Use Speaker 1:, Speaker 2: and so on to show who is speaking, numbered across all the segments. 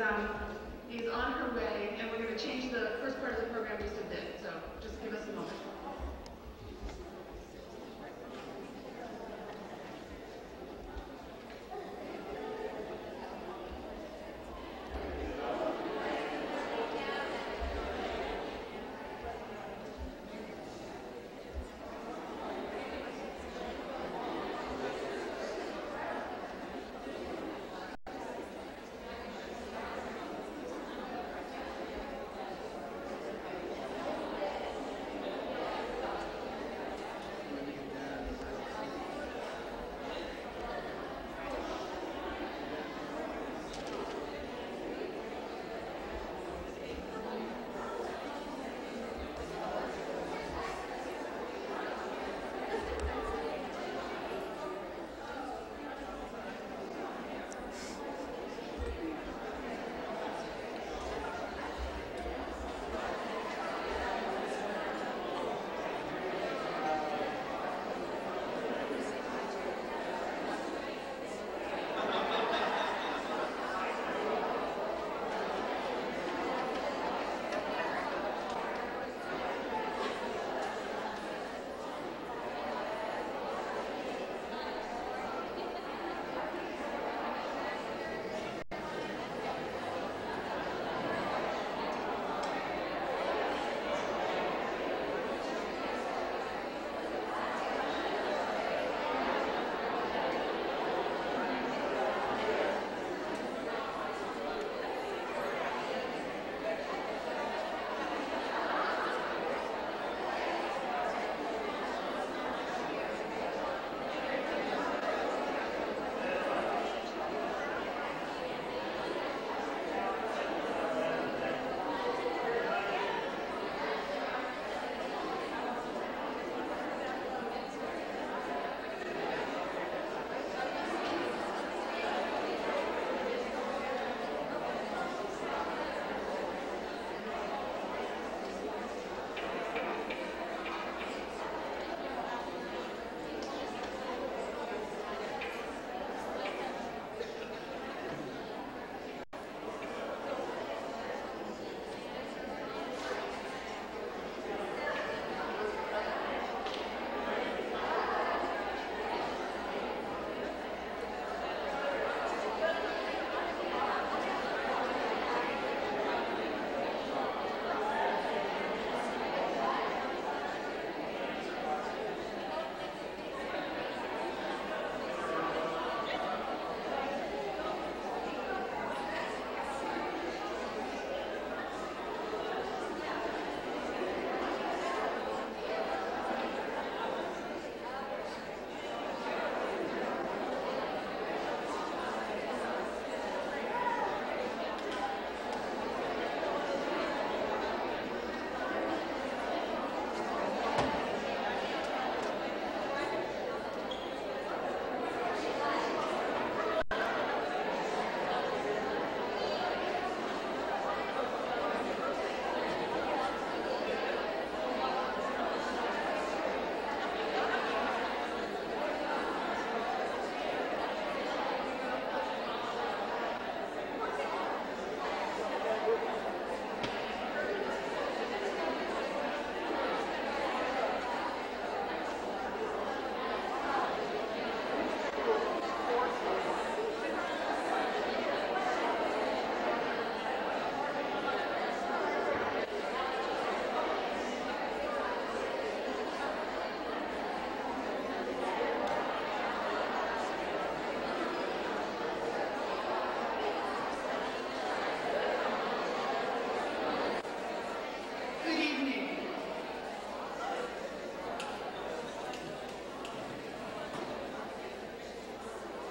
Speaker 1: is on her way, and we're going to change the first part of the program just a bit, so just give us a moment.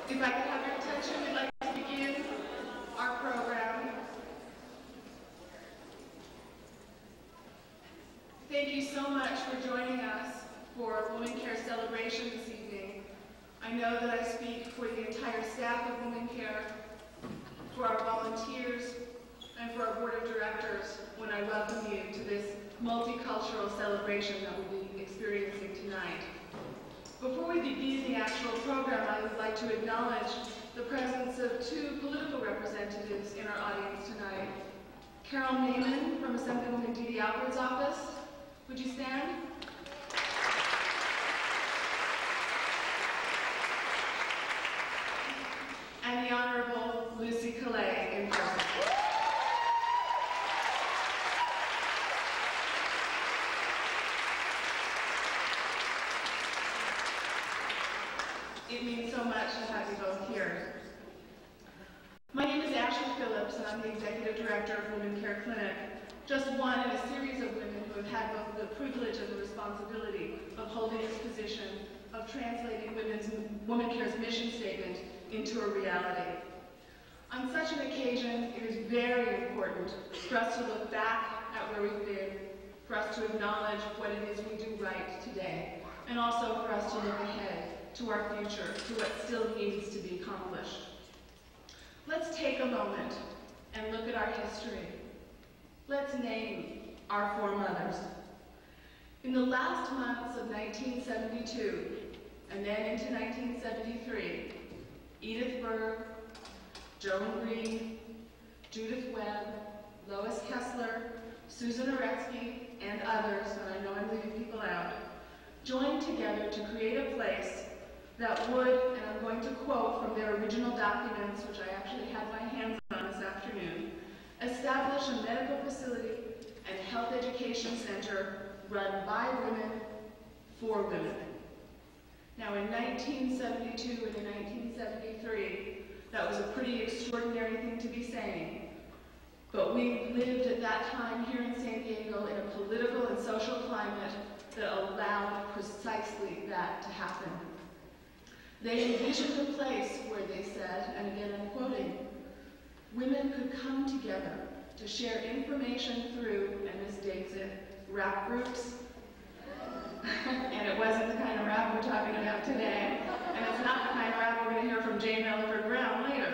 Speaker 1: If I could have your attention, we'd like to begin our program. Thank you so much for joining us for Womancare celebration this evening. I know that I speak for the entire staff of Womancare, for our volunteers, and for our board of directors when I welcome you to this multicultural celebration that we'll be experiencing tonight. Before we begin the actual program, I would like to acknowledge the presence of two political representatives in our audience tonight. Carol Naiman from Assemblywoman Dee Dee Alford's office. Would you stand? And the Honorable Lucy Calais in person. It means so much to have you both here. My name is Phillips, and I'm the Executive Director of Womancare Clinic, just one in a series of women who have had both the privilege and the responsibility of holding this position of translating Womancare's mission statement into a reality. On such an occasion, it is very important for us to look back at where we've been, for us to acknowledge what it is we do right today, and also for us to look ahead to our future, to what still needs to be accomplished. Let's take a moment and look at our history. Let's name our foremothers. In the last months of 1972, and then into 1973, Edith Berg, Joan Green, Judith Webb, Lois Kessler, Susan Oretsky, and others, and I know I'm leaving people out, joined together to create a place that would, and I'm going to quote from their original documents, which I actually had my hands on this afternoon, establish a medical facility and health education center run by women for women. Now in 1972 and in 1973, that was a pretty extraordinary thing to be saying. But we lived at that time here in San Diego in a political and social climate that allowed precisely that to happen. They envisioned a place where they said, and again I'm quoting, women could come together to share information through, and this dates it, rap groups. And it wasn't the kind of rap we're talking about today, and it's not the kind of rap we're going to hear from Jane Melliford Brown later.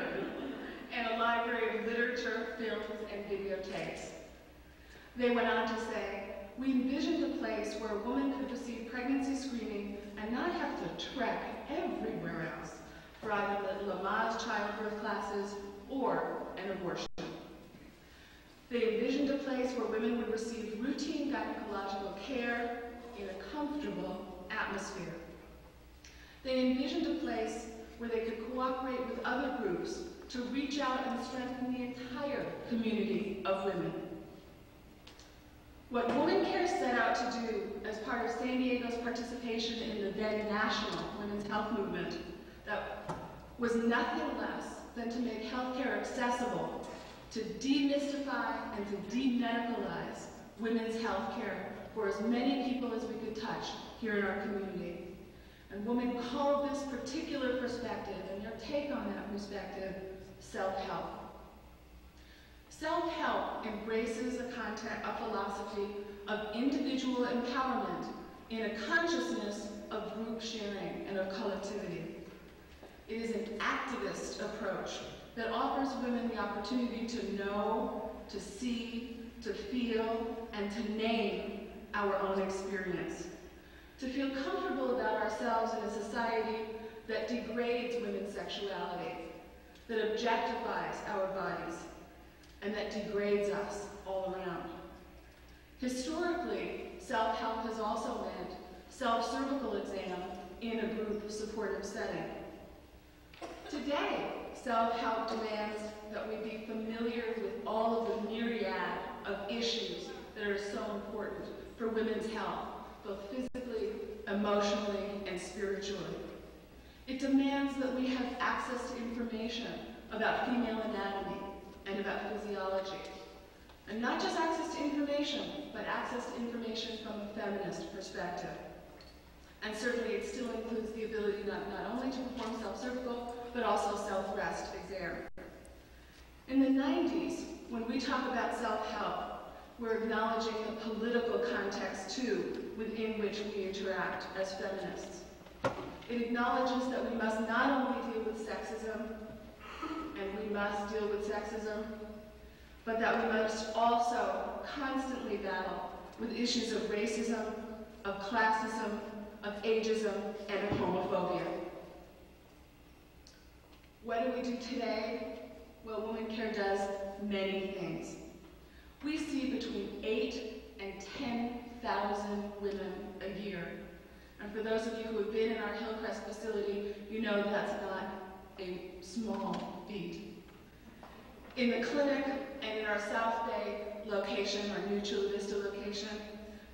Speaker 1: And a library of literature, films, and videotapes. They went on to say, we envisioned a place where a woman could receive pregnancy screening and not have to trek everywhere else for either the Lamaze childbirth classes or an abortion. They envisioned a place where women would receive routine gynecological care in a comfortable atmosphere. They envisioned a place where they could cooperate with other groups to reach out and strengthen the entire community of women. What Womancare set out to do as part of San Diego's participation in the then national women's health movement, that was nothing less than to make healthcare accessible, to demystify and to demedicalize women's healthcare for as many people as we could touch here in our community. And women called this particular perspective and their take on that perspective self-help. Self-help embraces a philosophy of individual empowerment in a consciousness of group sharing and of collectivity. It is an activist approach that offers women the opportunity to know, to see, to feel, and to name our own experience. To feel comfortable about ourselves in a society that degrades women's sexuality, that objectifies our bodies, and that degrades us all around. Historically, self-help has also meant self-cervical exam in a group supportive setting. Today, self-help demands that we be familiar with all of the myriad of issues that are so important for women's health, both physically, emotionally, and spiritually. It demands that we have access to information about female anatomy and about physiology. And not just access to information, but access to information from a feminist perspective. And certainly it still includes the ability not only to perform self-cervical, but also self-breast exam. In the 90s, when we talk about self-help, we're acknowledging the political context, too, within which we interact as feminists. It acknowledges that we must not only deal with sexism, and we must deal with sexism, but that we must also constantly battle with issues of racism, of classism, of ageism, and of homophobia. What do we do today? Well, Womancare does many things. We see between 8,000 and 10,000 women a year. And for those of you who have been in our Hillcrest facility, you know that's not a small feat. In the clinic and in our South Bay location, our new Chula Vista location,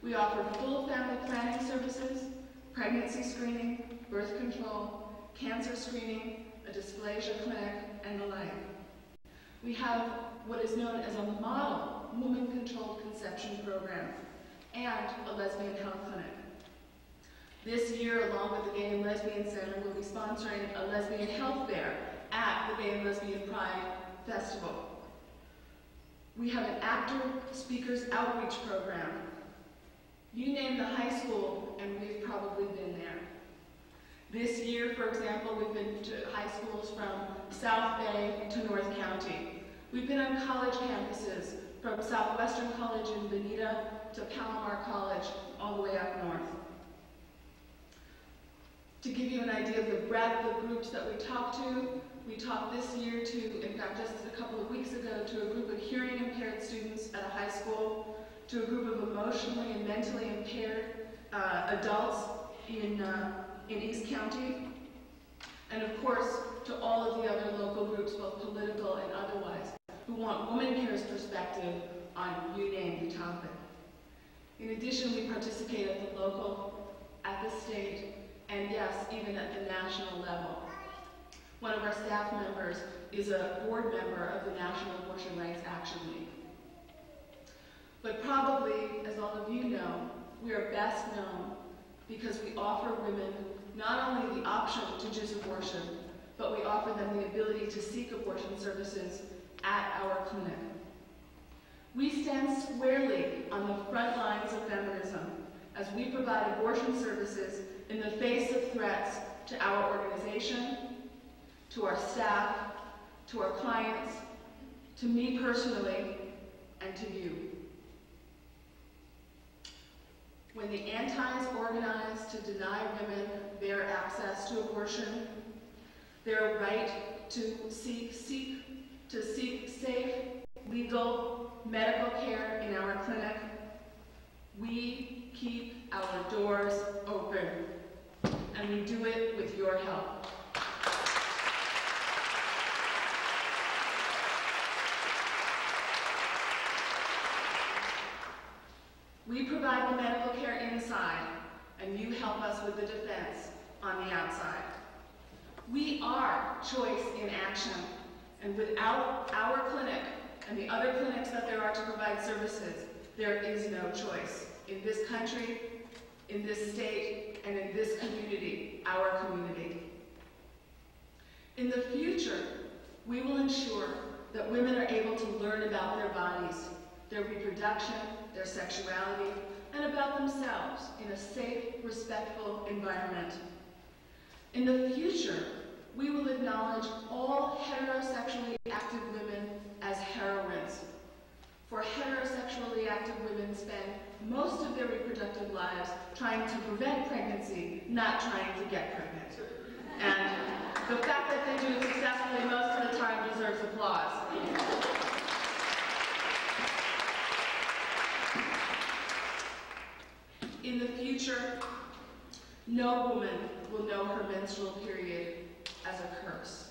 Speaker 1: we offer full family planning services, pregnancy screening, birth control, cancer screening, a dysplasia clinic, and the like. We have what is known as a model woman-controlled conception program and a lesbian health clinic. This year, along with the Gay and Lesbian Center, we'll be sponsoring a lesbian health fair at the Gay and Lesbian Pride Festival. We have an actor speakers outreach program. You name the high school, and we've probably been there. This year, for example, we've been to high schools from South Bay to North County. We've been on college campuses from Southwestern College in Bonita to Palomar College, all the way up north. To give you an idea of the breadth of groups that we talked this year to, in fact, just a couple of weeks ago, to a group of hearing impaired students at a high school, to a group of emotionally and mentally impaired adults in East County, and of course, to all of the other local groups, both political and otherwise, who want Womancare's perspective on you name the topic. In addition, we participate at the local, at the state, and yes, even at the national level. One of our staff members is a board member of the National Abortion Rights Action League. But probably, as all of you know, we are best known because we offer women not only the option to choose abortion, but we offer them the ability to seek abortion services at our clinic. We stand squarely on the front lines of feminism as we provide abortion services in the face of threats to our organization, to our staff, to our clients, to me personally, and to you. When the antis organize to deny women their access to abortion, their right to seek safe, legal, medical care in our clinic, we keep our doors open, and we do it with your help. We provide the medical care inside, and you help us with the defense on the outside. We are choice in action, and without our clinic and the other clinics that there are to provide services, there is no choice in this country, in this state, and in this community, our community. In the future, we will ensure that women are able to learn about their bodies, their reproduction, their sexuality, and about themselves in a safe, respectful environment. In the future, we will acknowledge all heterosexually active women as heroines. For heterosexually active women spend most of their reproductive lives trying to prevent pregnancy, not trying to get pregnant. And the fact that they do it successfully most of the time deserves applause. In the future, no woman will know her menstrual period as a curse.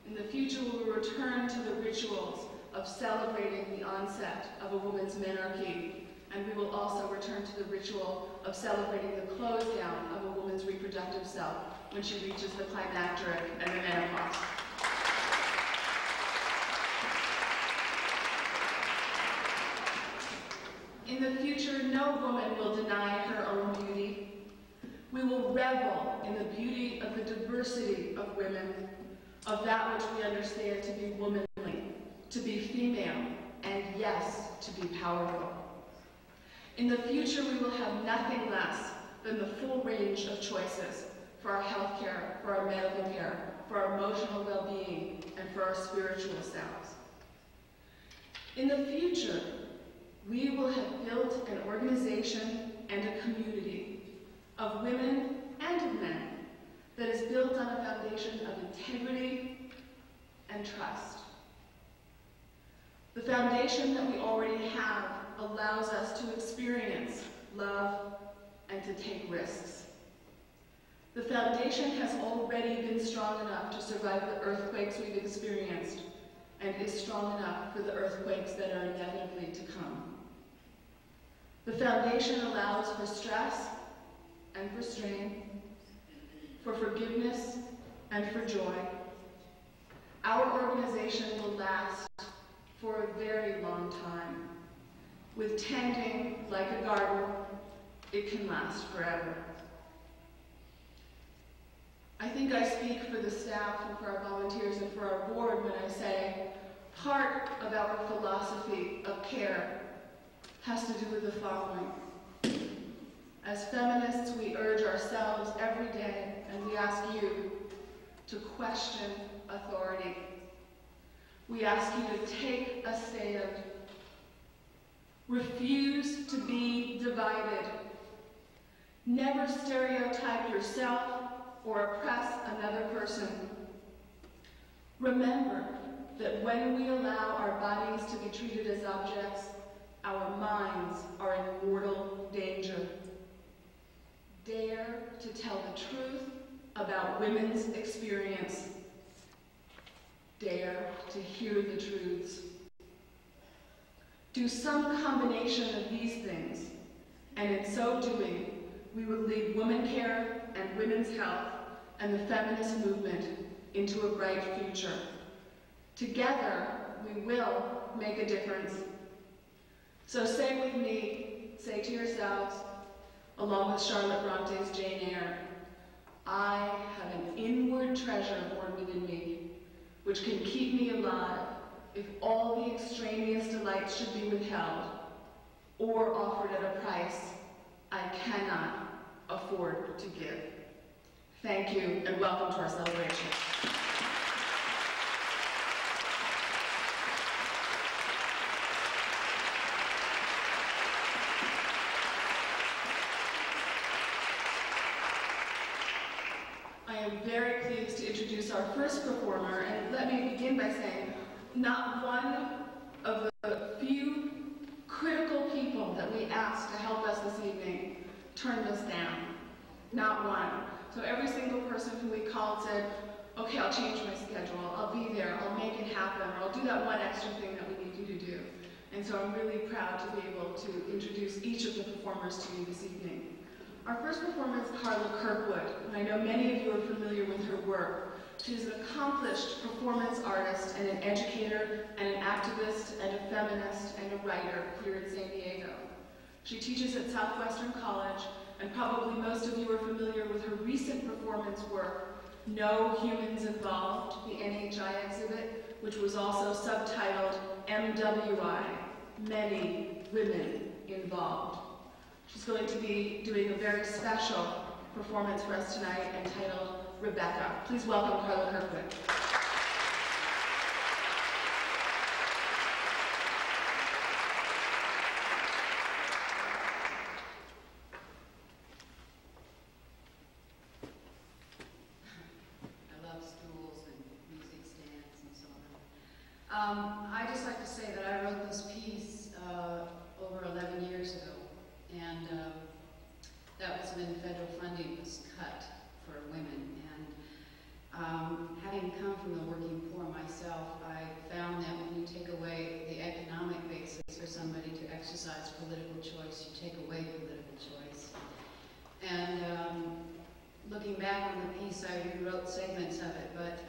Speaker 1: In the future, we will return to the rituals of celebrating the onset of a woman's menarche, and we will also return to the ritual of celebrating the close down of a woman's reproductive self when she reaches the climacteric and the menopause. In the future, no woman will deny her own beauty. We will revel in the beauty of the diversity of women, of that which we understand to be womanly, to be female, and yes, to be powerful. In the future, we will have nothing less than the full range of choices for our health care, for our medical care, for our emotional well-being, and for our spiritual selves. In the future, we will have built an organization and a community of women and of men that is built on a foundation of integrity, and trust. The foundation that we already have allows us to experience love and to take risks. The foundation has already been strong enough to survive the earthquakes we've experienced and is strong enough for the earthquakes that are inevitably to come. The foundation allows for stress and for strain, for forgiveness and for joy. Our organization will last for a very long time. With tending like a garden, it can last forever. I think I speak for the staff and for our volunteers and for our board when I say part of our philosophy of care has to do with the following. As feminists, we urge ourselves every day, and we ask you to question authority. We ask you to take a stand. Refuse to be divided. Never stereotype yourself or oppress another person. Remember that when we allow our bodies to be treated as objects, our minds are in mortal danger. Dare to tell the truth about women's experience. Dare to hear the truths. Do some combination of these things, and in so doing, we will lead Womancare and women's health and the feminist movement into a bright future. Together, we will make a difference. So say with me, say to yourselves, along with Charlotte Bronte's Jane Eyre, I have an inward treasure born within me, which can keep me alive if all the extraneous delights should be withheld or offered at a price I cannot afford to give. Thank you, and welcome to our celebration. I am very pleased to introduce our first performer, and let me begin by saying, not one of the few critical people that we asked to help us this evening turned us down. Not one. So every single person who we called said, okay, I'll change my schedule, I'll be there, I'll make it happen, or I'll do that one extra thing that we need you to do. And so I'm really proud to be able to introduce each of the performers to you this evening. Our first performer is Carla Kirkwood, and I know many of you are familiar with her work. She is an accomplished performance artist and an educator and an activist and a feminist and a writer here in San Diego. She teaches at Southwestern College, and probably most of you are familiar with her recent performance work, No Humans Involved, the NHI exhibit, which was also subtitled MWI, Many Women Involved. She's going to be doing a very special performance for us tonight entitled Rebecca. Please welcome Carla Kirkwood.
Speaker 2: I love stools and music stands and so on. I just like to say that I wrote this piece over 11 years ago, and that was when federal funding was cut for women. Having come from the working poor myself, I found that when you take away the economic basis for somebody to exercise political choice, you take away political choice. And looking back on the piece, I rewrote segments of it, but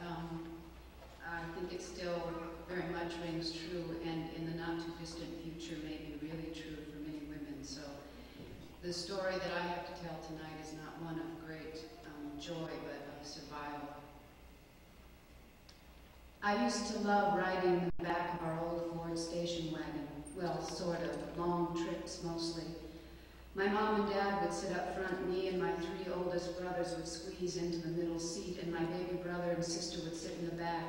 Speaker 2: I think it still very much rings true, and in the not too distant future may be really true for many women. So the story that I have to tell tonight is not one of great joy, but of survival. I used to love riding in the back of our old Ford station wagon. Well, sort of, long trips mostly. My mom and dad would sit up front, me and my 3 oldest brothers would squeeze into the middle seat, and my baby brother and sister would sit in the back,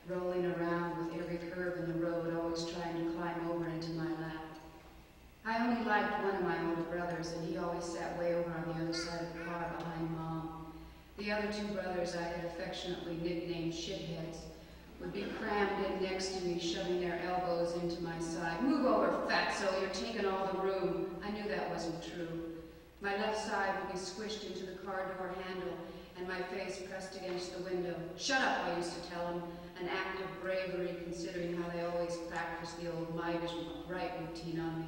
Speaker 2: rolling around with every curve in the road, always trying to climb over into my lap. I only liked one of my older brothers, and he always sat way over on the other side of the car behind Mom. The other 2 brothers I had affectionately nicknamed shitheads would be cramped men next to me, shoving their elbows into my side. Move over, fatso, you're taking all the room. I knew that wasn't true. My left side would be squished into the car door handle, and my face pressed against the window. Shut up, I used to tell him, an act of bravery considering how they always practiced the old migers right routine on me.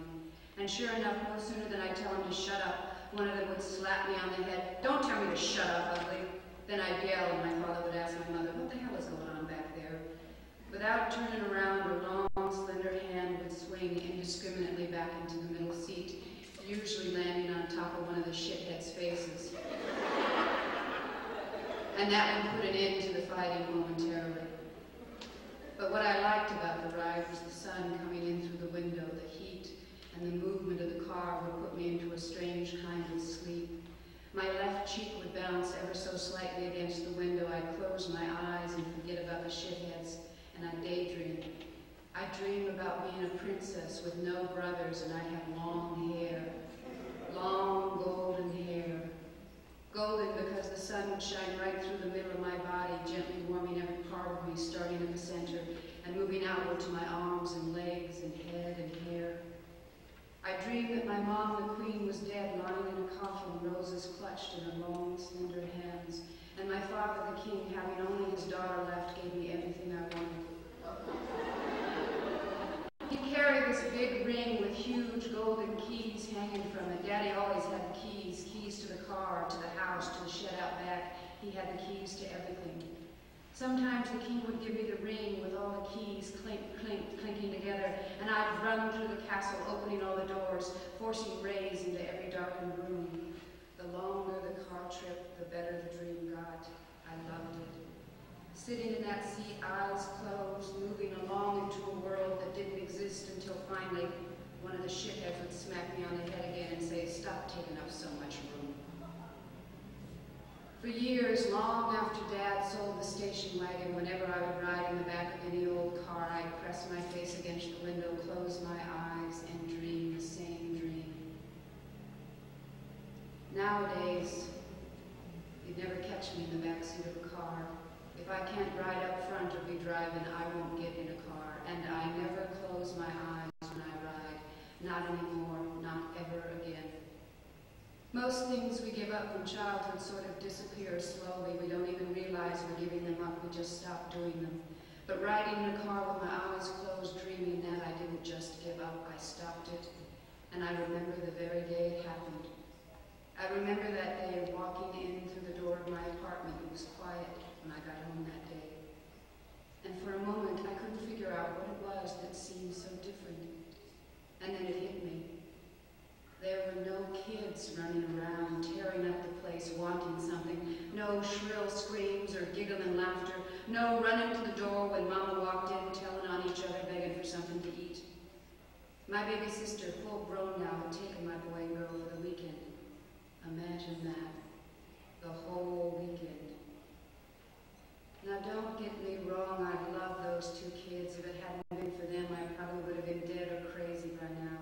Speaker 2: And sure enough, no sooner than I tell him to shut up, one of them would slap me on the head. Don't tell me to shut up, ugly. Then I'd yell, and my father would ask my mother, what the hell is going on back there? Without turning around, a long, slender hand would swing indiscriminately back into the middle seat, usually landing on top of one of the shitheads' faces. And that would put an end to the fighting momentarily. But what I liked about the ride was the sun coming in through the window, the heat, and the movement of the car would put me into a strange kind of sleep. My left cheek would bounce ever so slightly against the window. I'd close my eyes and forget about the shitheads, and I'd daydream. I'd dream about being a princess with no brothers, and I'd have long hair, long golden hair. Golden because the sun would shine right through the middle of my body, gently warming every part of me, starting at the center and moving outward to my arms and legs and head and hair. I dreamed that my mom, the queen, was dead, lying in a coffin, roses clutched in her long, slender hands, and my father, the king, having only his daughter left, gave me everything I wanted. He carried this big ring with huge golden keys hanging from it. Daddy always had the keys to the car, to the house, to the shed out back. He had the keys to everything. Sometimes the king would give me the ring with all the keys clinking together, and I'd run through the castle, opening all the doors, forcing rays into every darkened room. The longer the car trip, the better the dream got. I loved it. Sitting in that seat, eyes closed, moving along into a world that didn't exist until finally one of the shitheads would smack me on the head again and say, stop taking up so much room. For years, long after Dad sold the station wagon, whenever I would ride in the back of any old car, I'd press my face against the window, close my eyes, and dream the same dream. Nowadays, you'd never catch me in the back seat of a car. If I can't ride up front or be driving, I won't get in a car. And I never close my eyes when I ride. Not anymore, not ever again. Most things we give up from childhood sort of disappear slowly. We don't even realize we're giving them up. We just stop doing them. But riding in a car with my eyes closed, dreaming that, I didn't just give up. I stopped it. And I remember the very day it happened. I remember that day walking in through the door of my apartment. It was quiet when I got home that day. And for a moment, I couldn't figure out what it was that seemed so different. And then it hit me. There were no kids running around, tearing up the place, wanting something. No shrill screams or giggling laughter. No running to the door when Mama walked in, telling on each other, begging for something to eat. My baby sister, full grown now, had taken my boy and girl for the weekend. Imagine that. The whole weekend. Now don't get me wrong, I love those two kids. If it hadn't been for them, I probably would have been dead or crazy by now.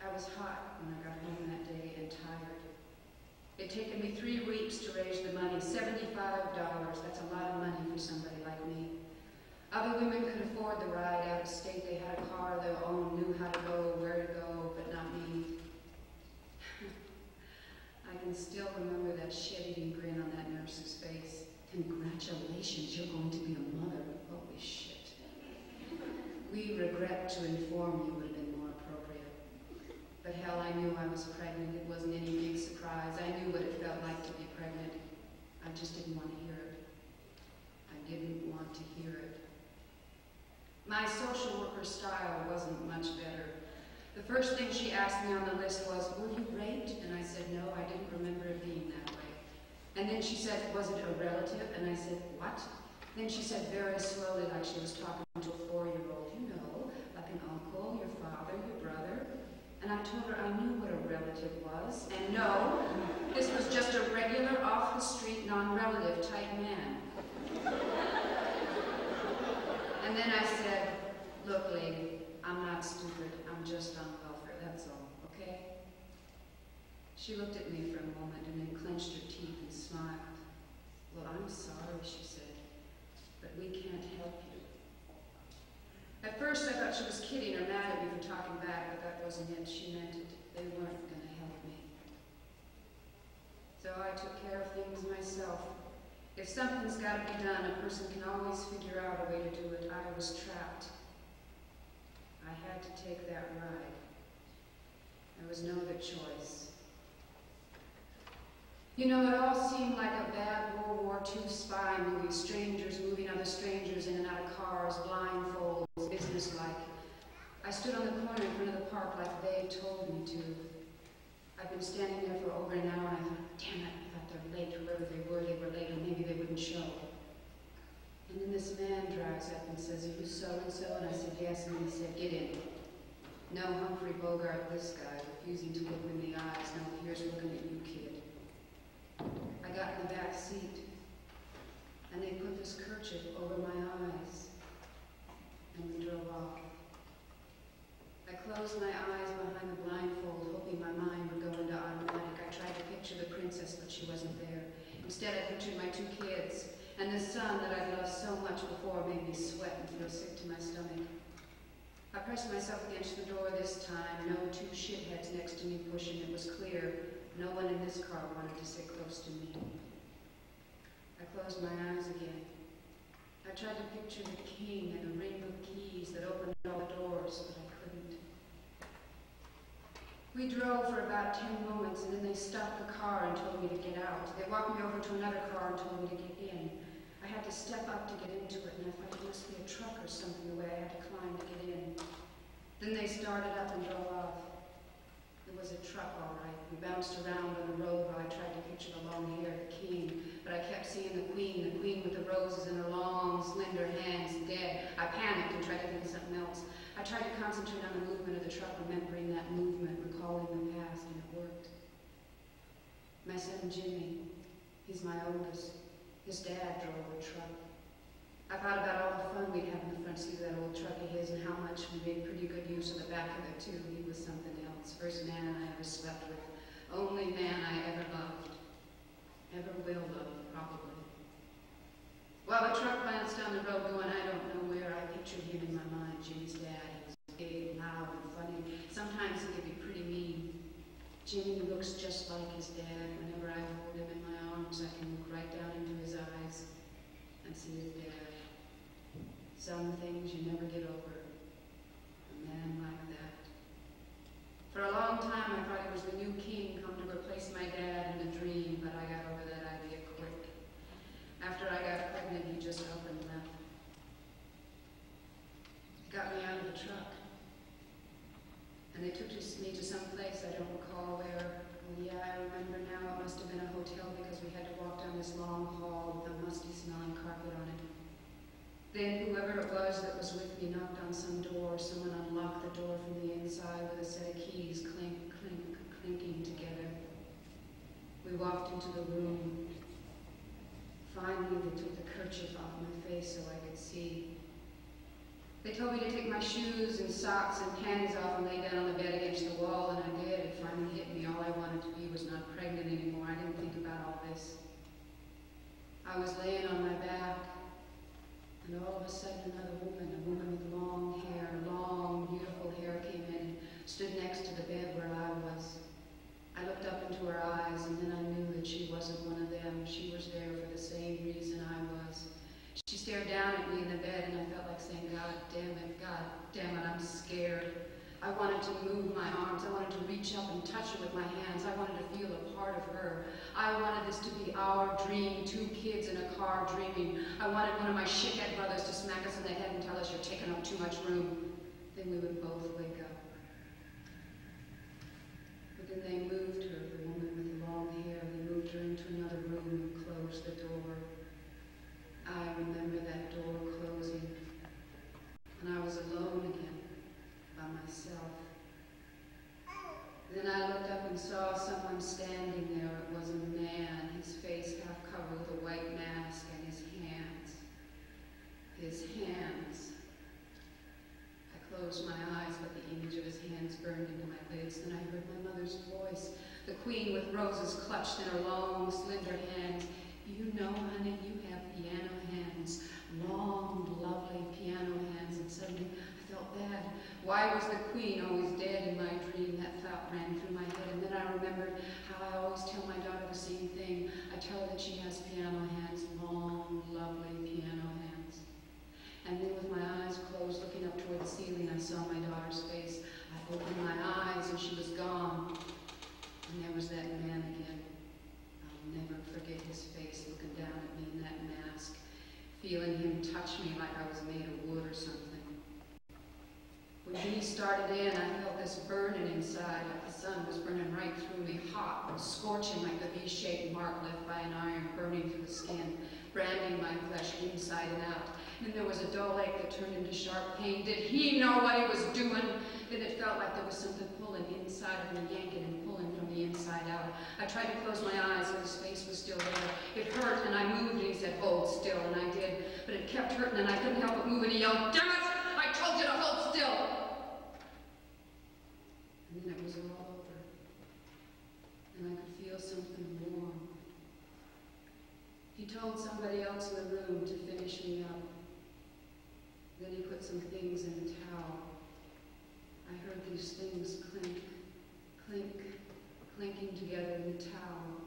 Speaker 2: I was hot when I got home that day and tired. It had taken me 3 weeks to raise the money, $75. That's a lot of money for somebody like me. Other women could afford the ride out of state. They had a car of their own, knew how to go, where to go, but not me. I can still remember that shit-eating grin on that nurse's face. Congratulations, you're going to be a mother. Holy shit. We regret to inform you would have been more appropriate. But hell, I knew I was pregnant. It wasn't any big surprise. I knew what it felt like to be pregnant. I just didn't want to hear it. I didn't want to hear it. My social worker style wasn't much better. The first thing she asked me on the list was, were you raped? And I said, no, I didn't remember it being that way. And then she said, was it a relative? And I said, what? Then she said very slowly, like she was talking to a 4-year-old, you know, like an uncle, your father, your brother. And I told her I knew what a relative was. And no, this was just a regular, off-the-street, non-relative type man. And then I said, look, lady, I'm not stupid. I'm just on welfare, that's all, okay? She looked at me for a moment and then clenched her teeth and smiled. Well, I'm sorry, she said, but we can't If something's got to be done, a person can always figure out a way to do it. I was trapped. I had to take that ride. There was no other choice. You know, it all seemed like a bad World War II spy movie, strangers moving other strangers in and out of cars, blindfolds, businesslike. I stood on the corner in front of the park like they told me to. I'd been standing there for over an hour and I thought, damn it, I thought they're late, whoever they were late, and maybe they wouldn't show. And then this man drives up and says, are you so-and-so? And I said, yes, and then he said, get in. No Humphrey Bogart, this guy, refusing to look me in the eyes. No, here's looking at you, kid. I got in the back seat, and they put this kerchief over my eyes, and we drove off. I closed my eyes behind the blindfold, hoping my mind would go into automatic. I tried to picture the princess, but she wasn't there. Instead, I pictured my 2 kids, and the sun that I'd loved so much before made me sweat and feel sick to my stomach. I pressed myself against the door this time, no 2 shitheads next to me pushing. It was clear no one in this car wanted to sit close to me. I closed my eyes again. I tried to picture the king and a ring of keys that opened all the doors, but I couldn't. We drove for about 10 moments, and then they stopped the car and told me to get out. They walked me over to another car and told me to get in. I had to step up to get into it, and I thought it must be a truck or something, the way I had to climb to get in. Then they started up and drove off. It was a truck, all right. We bounced around on the road while I tried to picture the long hair, the king, but I kept seeing the queen with the roses in her long, slender hands, dead. I panicked and tried to think of something else. I tried to concentrate on the movement of the truck, remembering that movement, recalling the past, and it worked. My son Jimmy, he's my oldest. His dad drove a truck. I thought about all the fun we'd have in the front seat of that old truck of his and how much we made pretty good use of the back of it, too. He was something else. First man I ever slept with. Only man I ever loved. Ever will love, probably. While the truck glanced down the road going, I don't know where, I pictured him in my mind, Jimmy's dad. He was big, loud, and funny. Sometimes he could be pretty mean. Jimmy looks just like his dad. Whenever I hold him in my arms, I can look right down into his eyes and see his dad. Some things you never get over. A man like that. For a long time, I thought he was the new king come to replace my dad in a dream, but I got over that idea quick. After I got pregnant, he just up and left. He got me out of the truck. And they took me to some place I don't recall where. Oh yeah, I remember now. It must have been a hotel because we had to walk down this long hall with a musty smelling carpet on it. Then whoever it was that was with me knocked on some door. Someone unlocked the door from the inside with a set of keys clink, clink, clinking together. We walked into the room. Finally, they took the kerchief off my face so I could see. They told me to take my shoes and socks and panties off and lay down on the bed against the wall, and I did. It finally hit me. All I wanted to be was not pregnant anymore. I didn't think about all this. I was laying on my back, and all of a sudden another woman, a woman with long hair, long, beautiful hair, came in and stood next to the bed where I was. I looked up into her eyes, and then I knew that she wasn't one of them. She was there for the same reason I was. She stared down at me in the bed, and I felt like saying, God damn it, I'm scared. I wanted to move my arms. I wanted to reach up and touch her with my hands. I wanted to feel a part of her. I wanted this to be our dream, 2 kids in a car dreaming. I wanted one of my shithead brothers to smack us in the head and tell us you're taking up too much room. Then we would both wake up. But then they moved her, the woman with the long hair. They moved her into another room and closed the door. I remember that door closing, and I was alone again, by myself. Then I looked up and saw someone standing there. It was a man, his face half covered with a white mask, and his hands. I closed my eyes, but the image of his hands burned into my lids. Then I heard my mother's voice, the queen with roses clutched in her long, slender hands. You know, honey, you have piano hands, long, lovely piano hands, and suddenly I felt bad. Why was the queen always dead in my dream? That thought ran through my head, and then I remembered how I always tell my daughter the same thing. I tell her that she has piano hands, long, feeling him touch me like I was made of wood or something. When he started in, I felt this burning inside, like the sun was burning right through me, hot and scorching like the V-shaped mark left by an iron burning through the skin, branding my flesh inside and out. And there was a dull ache that turned into sharp pain. Did he know what he was doing? Then it felt like there was something pulling inside of me, yanking and pulling from the inside out. I tried to close my eyes, but his face was still there. It hurt, and I moved, and he said, "Hold still," and I did. But it kept hurting, and I couldn't help but move, and he yelled, "Damn it! I told you to hold still!" And then it was all over, and I could feel something warm. He told somebody else in the room to finish me up. Then he put some things in a towel. I heard these things clink, clink, clinking together in the towel.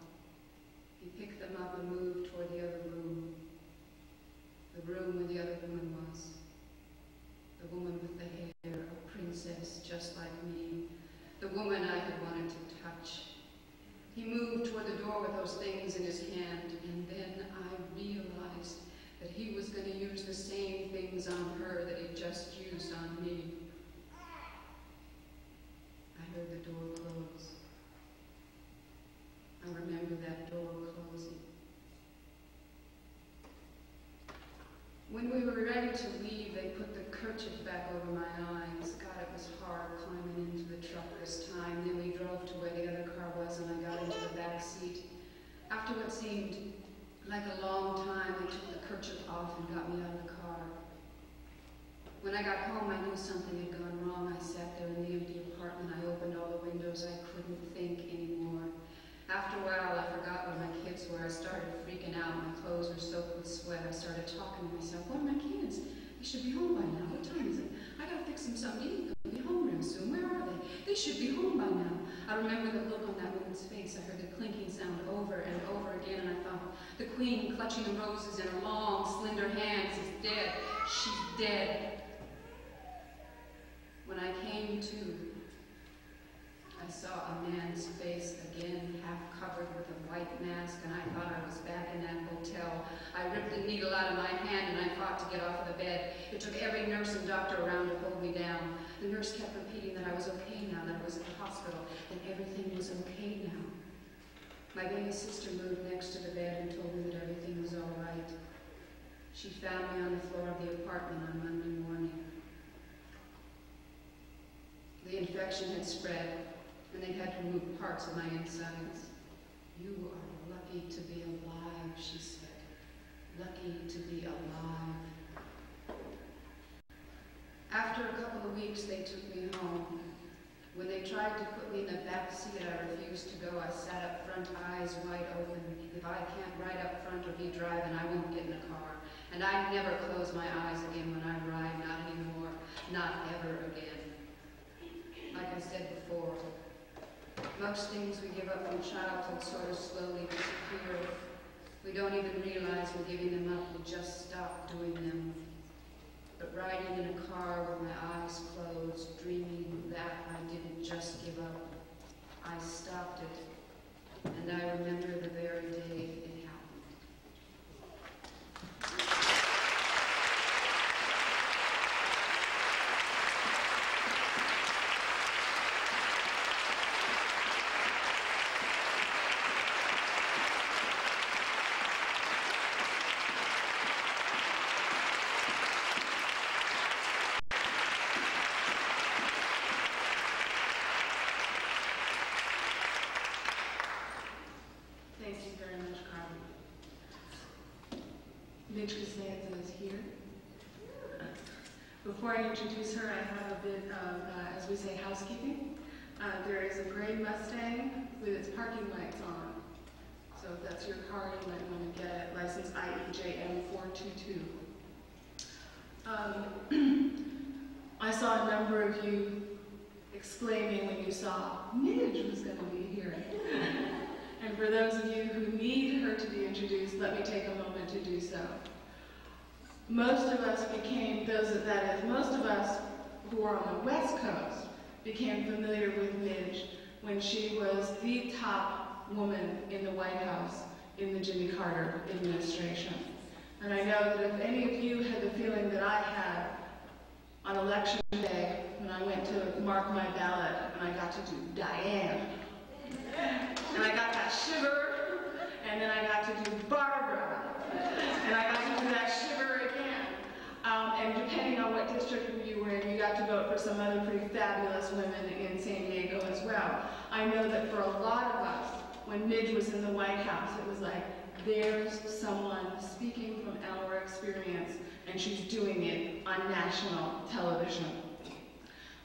Speaker 2: He picked them up and moved toward the other room. The room where the other woman was. The woman with the hair, a princess just like me. The woman I had wanted to touch. He moved toward the door with those things in his hand, and then I realized that he was going to use the same things on her that he just used on me. I heard the door close. I remember that door closing. When we were ready to leave, they put the kerchief back over my eyes. God, it was hard climbing into the truck this time. Then we drove to where the other car was, and I got into the back seat. After what seemed like a long time, they took the kerchief off and got me out of the car. When I got home, I knew something had gone wrong. I sat there in the empty apartment. I opened all the windows. I couldn't think anymore. After a while, I forgot where my kids were. I started freaking out. My clothes were soaked with sweat. I started talking to myself. Where are my kids? They should be home by now. What time is it? I gotta fix them something to eat. They'll be home real soon. Where are they? They should be home by now. I remember the look on that woman's face. I heard the clinking sound over and over again, and I thought, the queen clutching the roses in her long, slender hands is dead. She's dead. When I came to, I saw a man's face again, half covered with a white mask, and I thought I was back in that hotel. I ripped the needle out of my hand, and I fought to get off of the bed. It took every nurse and doctor around to hold me down. The nurse kept repeating that I was okay now, that I was at the hospital, that everything was okay now. My baby sister moved next to the bed and told me that everything was all right. She found me on the floor of the apartment on Monday morning. The infection had spread, and they had to remove parts of my insides. "You are lucky to be alive," she said. "Lucky to be alive." After a couple of weeks, they took me home. When they tried to put me in the back seat, I refused to go. I sat up front, eyes wide open. If I can't ride up front or be driving, I won't get in a car. And I never close my eyes again when I ride, not anymore, not ever again. Like I said before, most things we give up from childhood sort of slowly disappear. We don't even realize we're giving them up. We just stop doing them. But riding in a car with my eyes closed, dreaming that I didn't just give up, I stopped it. And I remember the very day it happened.
Speaker 1: Midge Costanza is here. Before I introduce her, I have a bit of, as we say, housekeeping. There is a gray Mustang with its parking lights on. So if that's your car, you might want to get it. License IEJM422. I saw a number of you exclaiming when you saw Midge was going to be here. And for those of you who need her to be introduced, let me take a moment to do so. Most of us most of us who are on the West Coast became familiar with Midge when she was the top woman in the White House in the Jimmy Carter administration. And I know that if any of you had the feeling that I had on election day when I went to mark my ballot and I got to do Diane, and I got that shiver, and then I got to do Barbara, and I got to do that shiver again. And depending on what district you were in, you got to vote for some other pretty fabulous women in San Diego as well. I know that for a lot of us, when Midge was in the White House, it was like, there's someone speaking from our experience, and she's doing it on national television.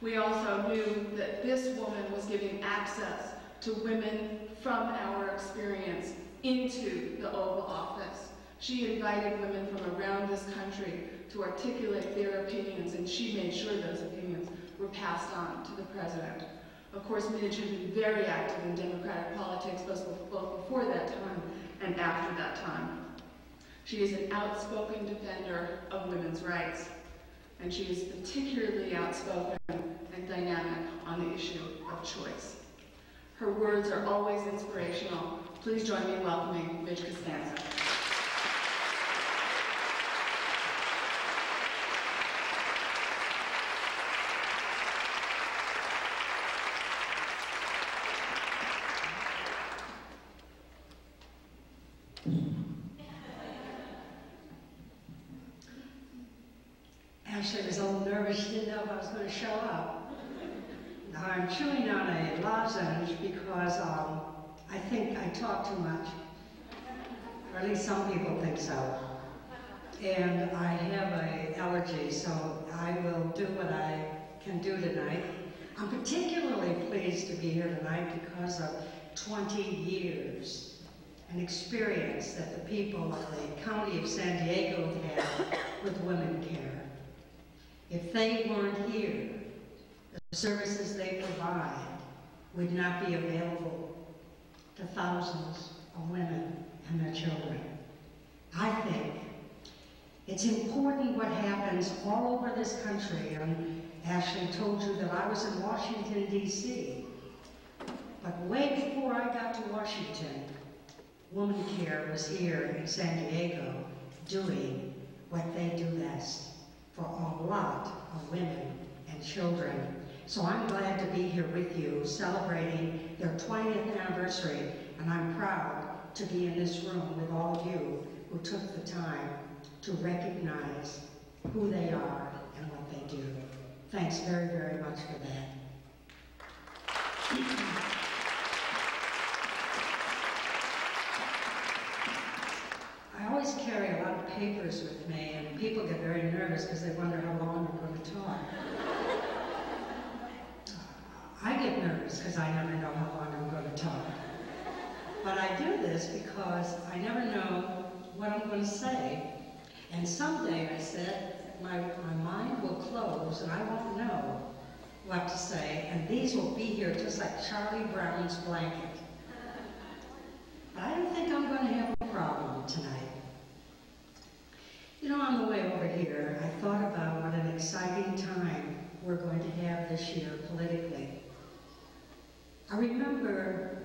Speaker 1: We also knew that this woman was giving access to women from our experience into the Oval Office. She invited women from around this country to articulate their opinions, and she made sure those opinions were passed on to the president. Of course, Midge had been very active in Democratic politics both before that time and after that time. She is an outspoken defender of women's rights, and she is particularly outspoken and dynamic on the issue of choice. Her words are always inspirational. Please join me in welcoming Midge Costanza.
Speaker 3: Actually, I was a little nervous, didn't know if I was going to show up. Now, I'm chewing on a lozenge because I think I talk too much, or at least some people think so. And I have an allergy, so I will do what I can do tonight. I'm particularly pleased to be here tonight because of 20 years, an experience that the people of the county of San Diego have with Womancare. If they weren't here, the services they provide would not be available to thousands of women and their children. I think it's important what happens all over this country. And Ashley told you that I was in Washington, D.C. But way before I got to Washington, Womancare was here in San Diego doing what they do best for a lot of women and children. So I'm glad to be here with you celebrating their 20th anniversary, and I'm proud to be in this room with all of you who took the time to recognize who they are and what they do. Thanks very, very much for that. I always carry a lot of papers with me, and people get very nervous because they wonder how long I'm going to talk. I get nervous because I never know how long I'm going to talk. But I do this because I never know what I'm going to say. And someday, I said, my mind will close and I won't know what to say, and these will be here just like Charlie Brown's blanket. But I don't think I'm going to have a problem tonight. You know, on the way over here, I thought about what an exciting time we're going to have this year politically. I remember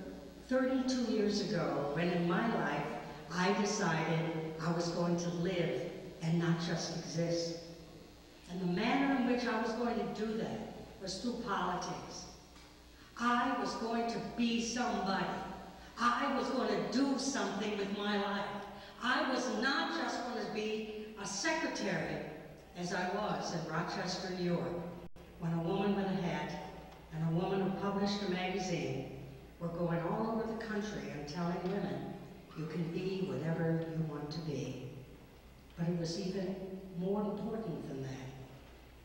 Speaker 3: 32 years ago when in my life I decided I was going to live and not just exist. And the manner in which I was going to do that was through politics. I was going to be somebody. I was going to do something with my life. I was not just going to be a secretary, as I was in Rochester, New York, when a woman with a hat and a woman who published a magazine were going all over the country and telling women, you can be whatever you want to be. But it was even more important than that.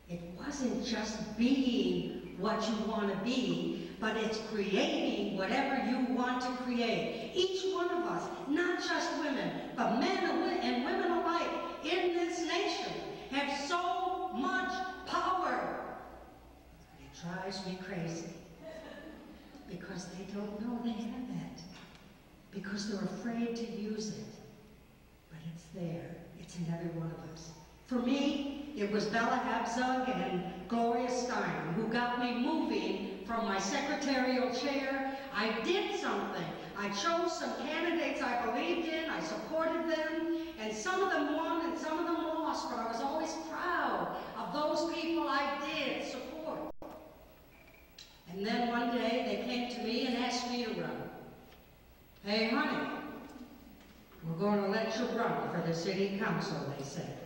Speaker 3: It wasn't just being what you want to be, but it's creating whatever you want to create. Each one of us, not just women, but men and women alike in this nation have so much power. It drives me crazy because they don't know they have that, because they're afraid to use it. But it's there. It's in every one of us. For me, it was Bella Abzug and Gloria Steinem who got me moving from my secretarial chair. I did something. I chose some candidates I believed in, I supported them, and some of them won and some of them lost, but I was always proud of those people I did support. And then one day they came to me and asked me to run. Hey, honey, we're going to let you run for the city council, they said.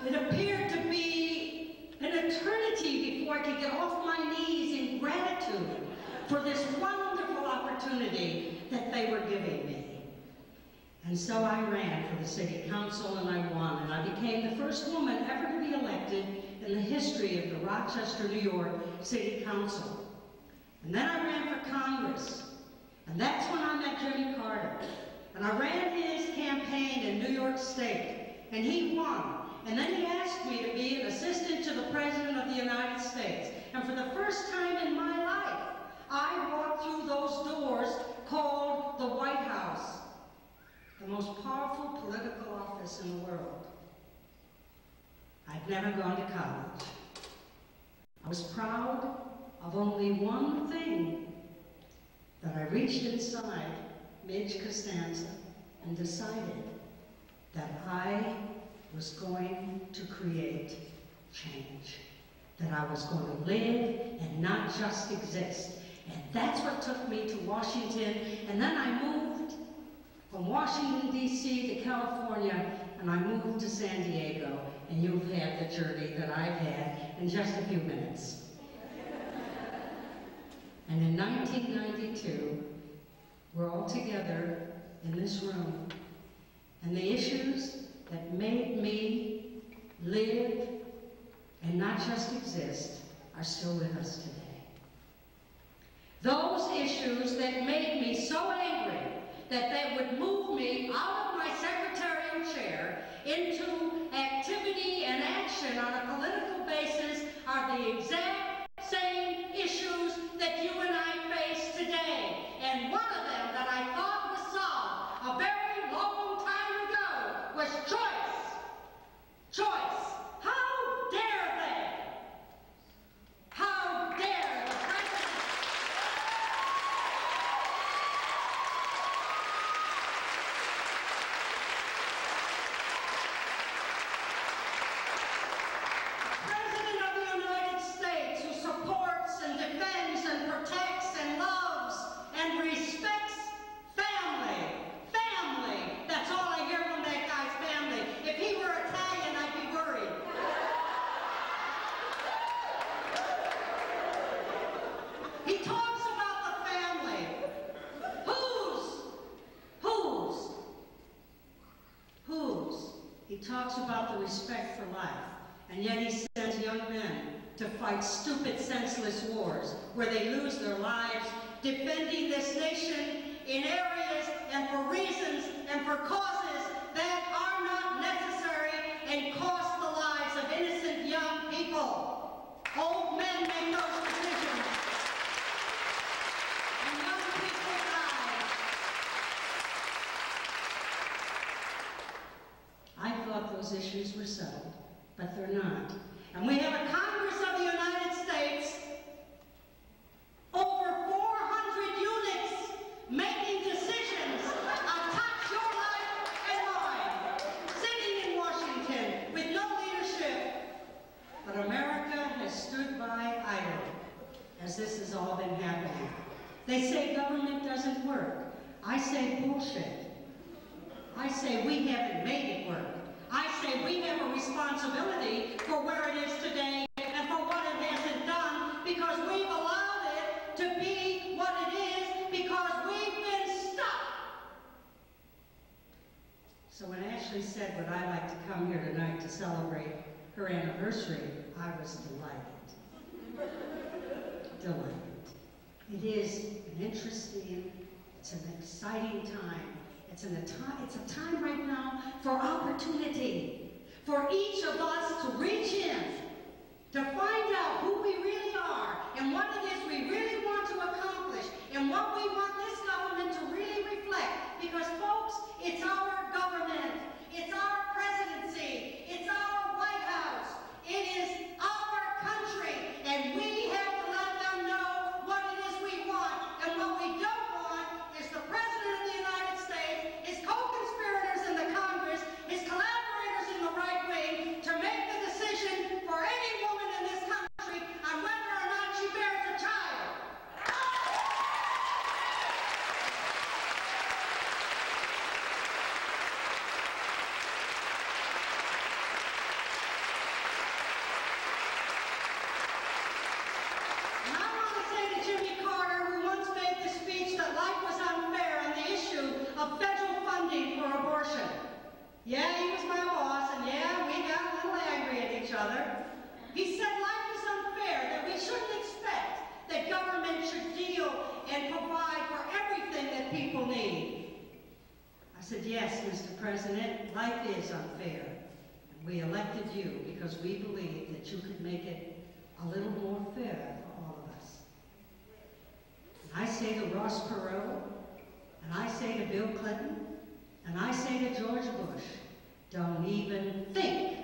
Speaker 3: It appeared to be an eternity before I could get off my knees in gratitude for this wonderful opportunity that they were giving me. And so I ran for the city council and I won, and I became the first woman ever to be elected in the history of the Rochester, New York City Council. And then I ran for Congress, and that's when I met Jimmy Carter. And I ran his campaign in New York State, and he won. And then he asked me to be an assistant to the President of the United States. And for the first time in my life, I walked through those doors called the White House, the most powerful political office in the world. I'd never gone to college. I was proud of only one thing, that I reached inside Midge, Costanza, and decided that I was going to create change, that I was going to live and not just exist. And that's what took me to Washington, and then I moved from Washington, D.C. to California, and I moved to San Diego, and you've had the journey that I've had in just a few minutes. And in 1992, we're all together in this room, and the issues that made me live and not just exist are still with us today. Those issues that made me so angry that they would move me out of my secretarial chair into activity and action on a political basis are the exact same issues that you and I face today. And one of them that I thought was solved a very long time ago was choice. Choice. How dare they? How dare the president? President of the United States, who supports and defends and protects and loves and respects family. Family. That's all I hear from that guy's family. If he were Italian, I'd be worried. He talks about the family. Whose? He talks about the respect for life, and yet he sends young men to fight stupid, senseless wars where they lose their lives defending this nation in areas and for reasons and for causes that are not necessary and cost the lives of innocent young people. Old men make those decisions, and young people die. I thought those issues were settled, but they're not. And we have a Congress of the United States, over 400 units, making decisions on touch your life and mine, sitting in Washington with no leadership. But America has stood by idle as this has all been happening. They say government doesn't work. I say bullshit. I say we haven't made it work. I say we have a responsibility for where it is today and for what it hasn't done, because we've allowed it to be what it is because we've been stuck. So when Ashley said, would I like to come here tonight to celebrate her anniversary, I was delighted. Delighted. It is an interesting, it's an exciting time. It's a time right now for opportunity, for each of us to reach in, to find out who we really are and what it is we really want to accomplish and what we want this government to really reflect. Because, folks, it's our government, it's our presidency, it's our White House, it is our country, and we have to let them know what it is we want. And what we don't want is the President of the United States, his co-conspirators, my boss, and yeah, we got a little angry at each other. He said life is unfair, that we shouldn't expect that government should deal and provide for everything that people need. I said, yes, Mr. President, life is unfair. And we elected you because we believed that you could make it a little more fair for all of us. And I say to Ross Perot, and I say to Bill Clinton, and I say to George Bush, don't even think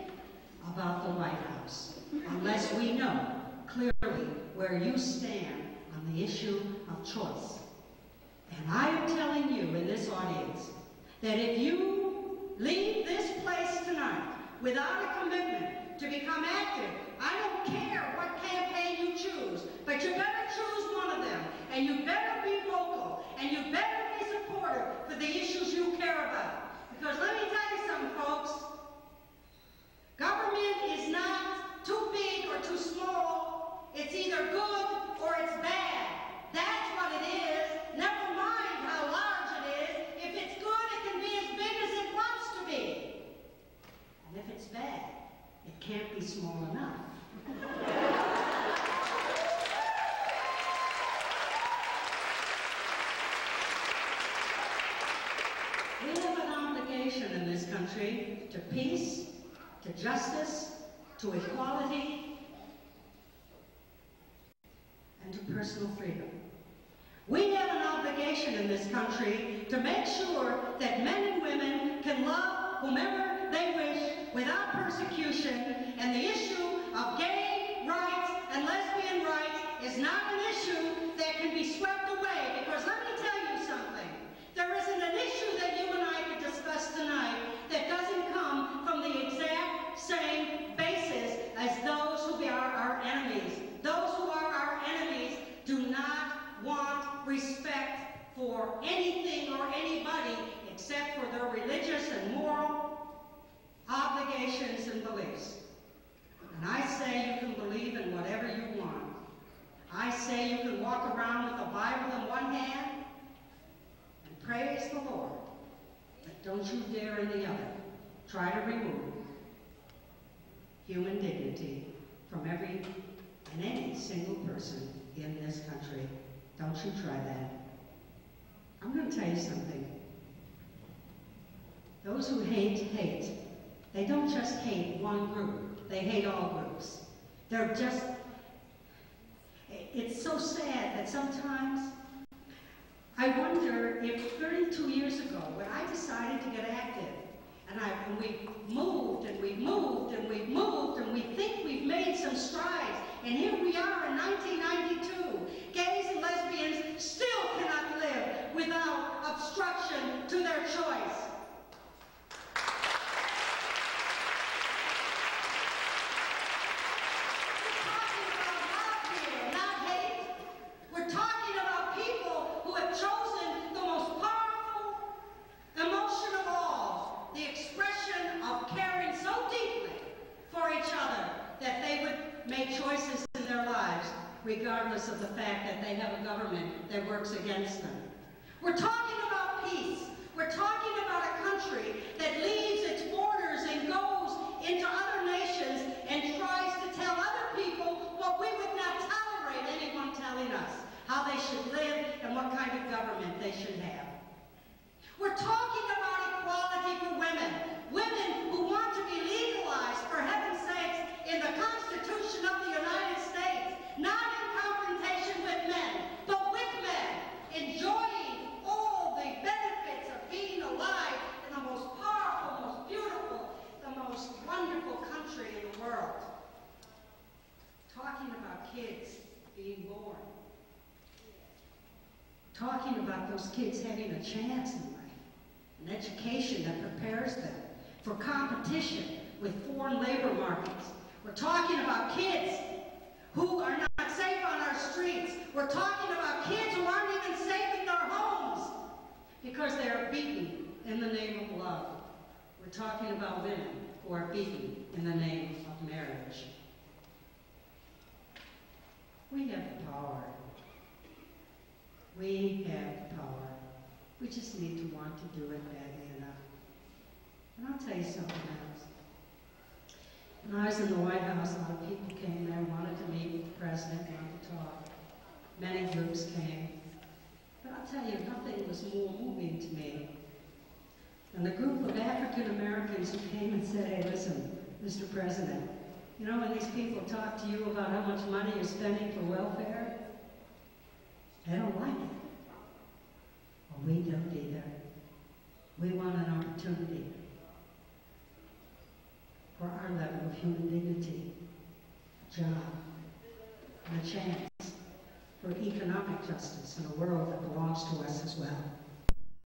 Speaker 3: about the White House unless we know clearly where you stand on the issue of choice. And I am telling you in this audience that if you leave this place tonight without a commitment to become active, I don't care what campaign you choose, but you better choose one of them, and you better be vocal, and you better be supportive for the issues you care about. Because let me tell you something, folks. Government is not too big or too small. It's either good or it's bad. That's what it is. Never mind how large it is. If it's good, it can be as big as it wants to be. And if it's bad, it can't be small enough. We have an obligation in this country to peace, to justice, to equality, and to personal freedom. We have an obligation in this country to make sure that men and women can love whomever they wish without persecution, and the issue of gay rights and lesbian rights is not an issue that can be swept away, because let me tell you something. There isn't an issue that you and I could discuss tonight that doesn't come from the exact same basis as those who are our enemies. Those who are our enemies do not want respect for anything or anybody except for their religious and moral obligations and beliefs. And I say you can believe in whatever you want. I say you can walk around with the Bible in one hand and praise the Lord, but don't you dare in the other try to remove human dignity from every and any single person in this country. Don't you try that. I'm going to tell you something. Those who hate, hate. They don't just hate one group. They hate all groups. They're just... It's so sad that sometimes I wonder if 32 years ago, when I decided to get active, and we moved, and we moved, and we moved, and we think we've made some strides, and here we are in 1992. Gays and lesbians still cannot live without obstruction to their choice. Choices in their lives, regardless of the fact that they have a government that works against them. We're talking about peace. We're talking about a country that leaves its borders and goes into other nations and tries to tell other people what we would not tolerate anyone telling us, how they should live and what kind of government they should have. We're talking about equality for women, women who want to be legalized, for heaven's sakes, in the Constitution of the United States, not in confrontation with men, but with men, enjoying all the benefits of being alive in the most powerful, most beautiful, the most wonderful country in the world. Talking about kids being born. Talking about those kids having a chance in life, an education that prepares them for competition with foreign labor markets. We're talking about kids who are not safe on our streets. We're talking about kids who aren't even safe in their homes because they are beaten in the name of love. We're talking about women who are beaten in the name of marriage. We have the power. We have the power. We just need to want to do it badly enough. And I'll tell you something else. When I was in the White House, a lot of people came there, wanted to meet with the president, wanted to talk. Many groups came. But I'll tell you, nothing was more moving to me than the group of African Americans who came and said, hey, listen, Mr. President, you know when these people talk to you about how much money you're spending for welfare? They don't like it. Well, we don't either. We want an opportunity for our level of human dignity, a job, and a chance for economic justice in a world that belongs to us as well.